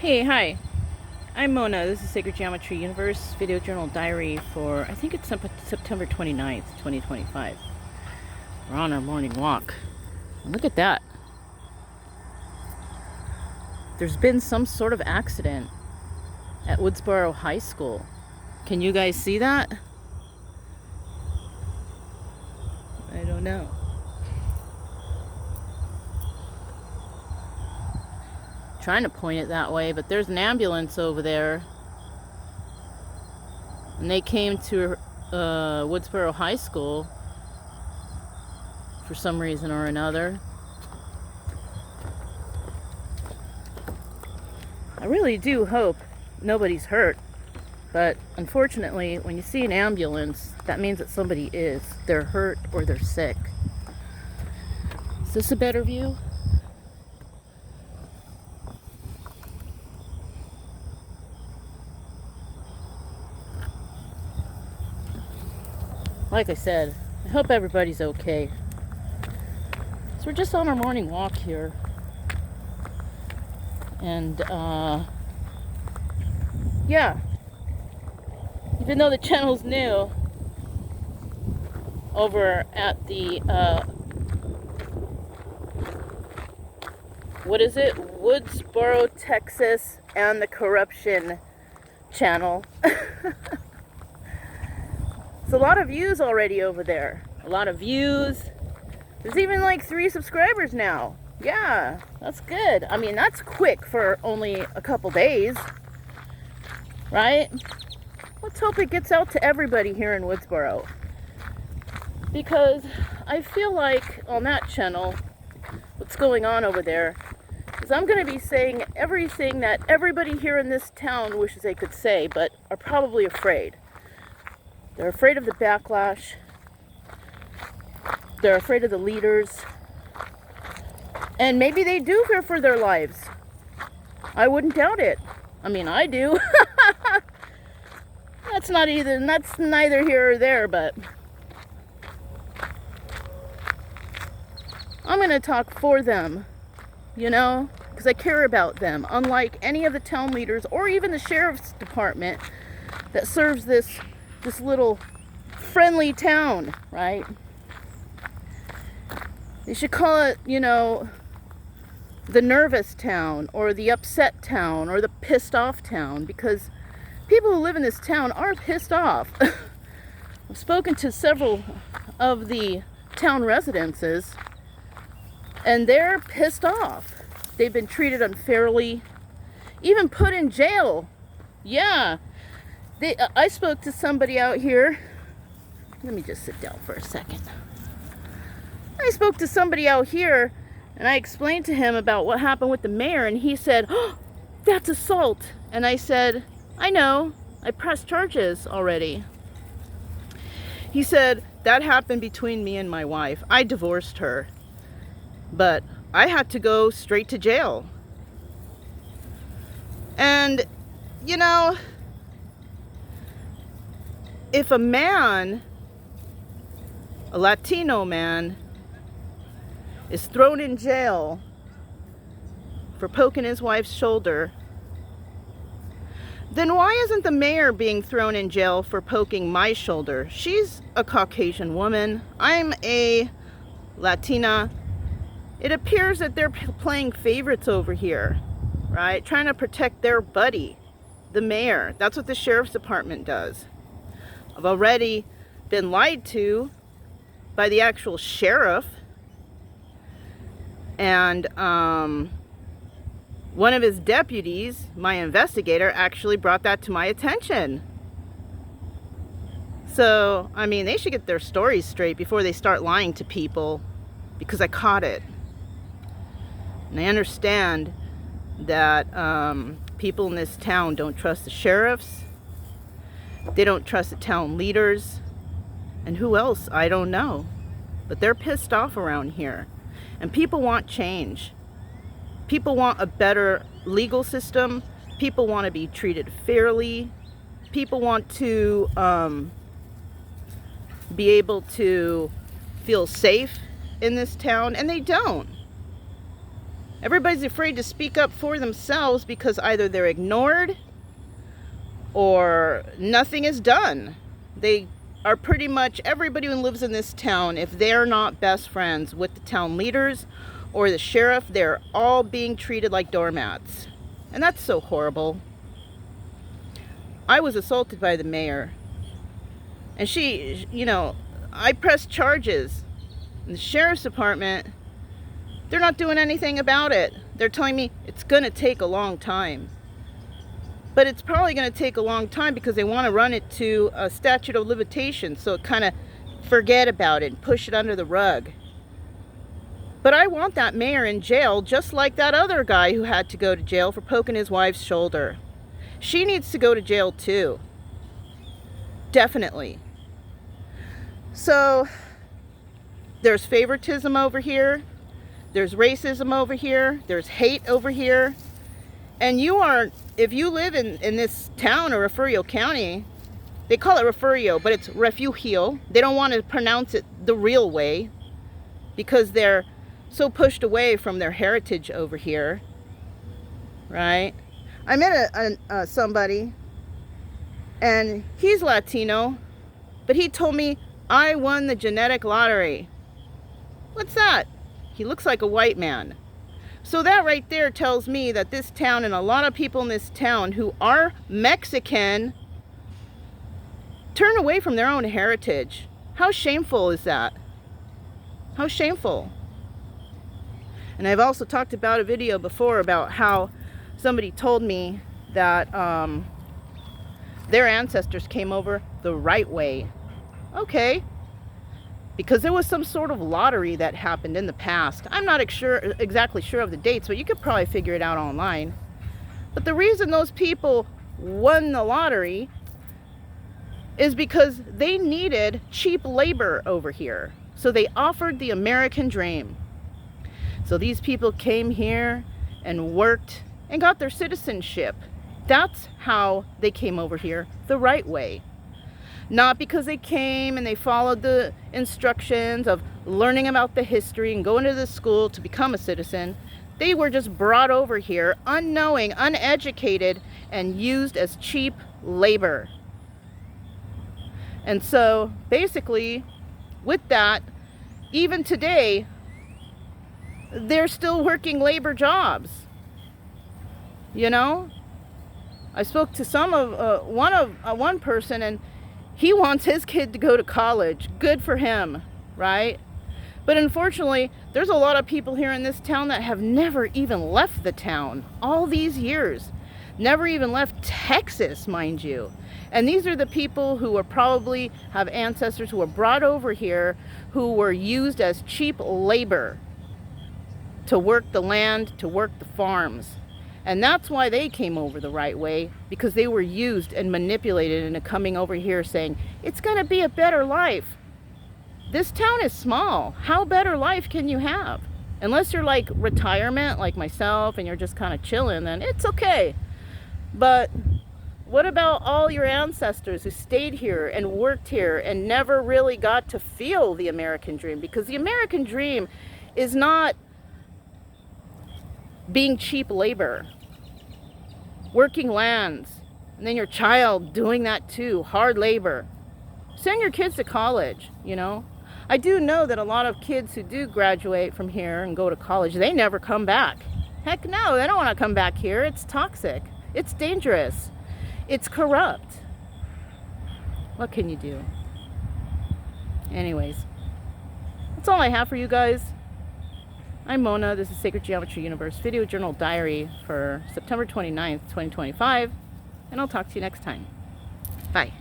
Hey, hi. I'm Mona. This is Sacred Geometry Universe Video Journal Diary for, I think it's September 29th, 2025. We're on our morning walk. And look at that. There's been some sort of accident at Woodsboro High School. Can you guys see that? I don't know. Trying to point it that way, but there's an ambulance over there. And they came to Woodsboro High School for some reason or another. I really do hope nobody's hurt, but unfortunately, when you see an ambulance, that means that somebody is. They're hurt or they're sick. Is this a better view? Like I said, I hope everybody's okay. So we're just on our morning walk here. And, yeah. Even though the channel's new, over at the, what is it? Woodsboro, Texas, and the Corruption channel. It's a lot of views already over there. A lot of views. There's even like 3 subscribers now. Yeah, that's good. I mean, that's quick for only a couple days. Right? Let's hope it gets out to everybody here in Woodsboro. Because I feel like on that channel, what's going on over there is I'm going to be saying everything that everybody here in this town wishes they could say, but are probably afraid. They're afraid of the backlash. They're afraid of the leaders. And maybe they do fear for their lives. I wouldn't doubt it. I mean, I do. That's neither here or there, but I'm going to talk for them, you know, because I care about them, unlike any of the town leaders or even the sheriff's department that serves this little friendly town, right? They should call it, you know, the nervous town or the upset town or the pissed off town, because people who live in this town are pissed off. I've spoken to several of the town residences and they're pissed off. They've been treated unfairly, even put in jail. Yeah. I spoke to somebody out here. Let me just sit down for a second. I spoke to somebody out here and I explained to him about what happened with the mayor, and he said, "Oh, that's assault." And I said, "I know, I pressed charges already." He said, "That happened between me and my wife. I divorced her, but I had to go straight to jail." And, you know, if a man, a Latino man, is thrown in jail for poking his wife's shoulder, then why isn't the mayor being thrown in jail for poking my shoulder? She's a Caucasian woman. I'm a Latina. It appears that they're playing favorites over here, right? Trying to protect their buddy, the mayor. That's what the sheriff's department does. I've already been lied to by the actual sheriff. And one of his deputies, my investigator, actually brought that to my attention. So, I mean, they should get their stories straight before they start lying to people, because I caught it. And I understand that people in this town don't trust the sheriffs. They don't trust the town leaders. And who else? I don't know. But they're pissed off around here. And people want change. People want a better legal system. People want to be treated fairly. People want to be able to feel safe in this town, and they don't. Everybody's afraid to speak up for themselves because either they're ignored or nothing is done. They are pretty much, everybody who lives in this town, if they're not best friends with the town leaders or the sheriff, they're all being treated like doormats. And that's so horrible. I was assaulted by the mayor. And she, you know, I pressed charges. And the sheriff's department, they're not doing anything about it. They're telling me it's going to take a long time. But it's probably going to take a long time because they want to run it to a statute of limitations. So kind of forget about it and push it under the rug. But I want that mayor in jail just like that other guy who had to go to jail for poking his wife's shoulder. She needs to go to jail too. Definitely. So there's favoritism over here. There's racism over here. There's hate over here. And you are, if you live in this town or Refugio County, they call it Refugio, but it's Refugio. They don't want to pronounce it the real way because they're so pushed away from their heritage over here, right? I met somebody, and he's Latino, but he told me, I won the genetic lottery. What's that? He looks like a white man. So that right there tells me that this town and a lot of people in this town who are Mexican turn away from their own heritage. How shameful is that? How shameful. And I've also talked about a video before about how somebody told me that their ancestors came over the right way. Okay. Because there was some sort of lottery that happened in the past. I'm not exactly sure of the dates, but you could probably figure it out online. But the reason those people won the lottery is because they needed cheap labor over here. So they offered the American dream. So these people came here and worked and got their citizenship. That's how they came over here the right way. Not because they came and they followed the instructions of learning about the history and going to the school to become a citizen. They were just brought over here unknowing, uneducated, and used as cheap labor. And so basically with that, even today, they're still working labor jobs. You know, I spoke to one person, and he wants his kid to go to college. Good for him, right? But unfortunately, there's a lot of people here in this town that have never even left the town all these years. Never even left Texas, mind you. And these are the people who are probably have ancestors who were brought over here who were used as cheap labor to work the land, to work the farms. And that's why they came over the right way, because they were used and manipulated into coming over here saying, it's going to be a better life. This town is small. How better life can you have? Unless you're like retirement, like myself, and you're just kind of chilling, then it's okay. But what about all your ancestors who stayed here and worked here and never really got to feel the American dream? Because the American dream is not being cheap labor, working lands, and then your child doing that too, hard labor. Send your kids to college, you know. I do know that a lot of kids who do graduate from here and go to college, they never come back. Heck no, they don't want to come back here. It's toxic. It's dangerous. It's corrupt. What can you do? Anyways, that's all I have for you guys. I'm Mona. This is Sacred Geometry Universe Video Journal Diary for September 29th, 2025. And I'll talk to you next time. Bye.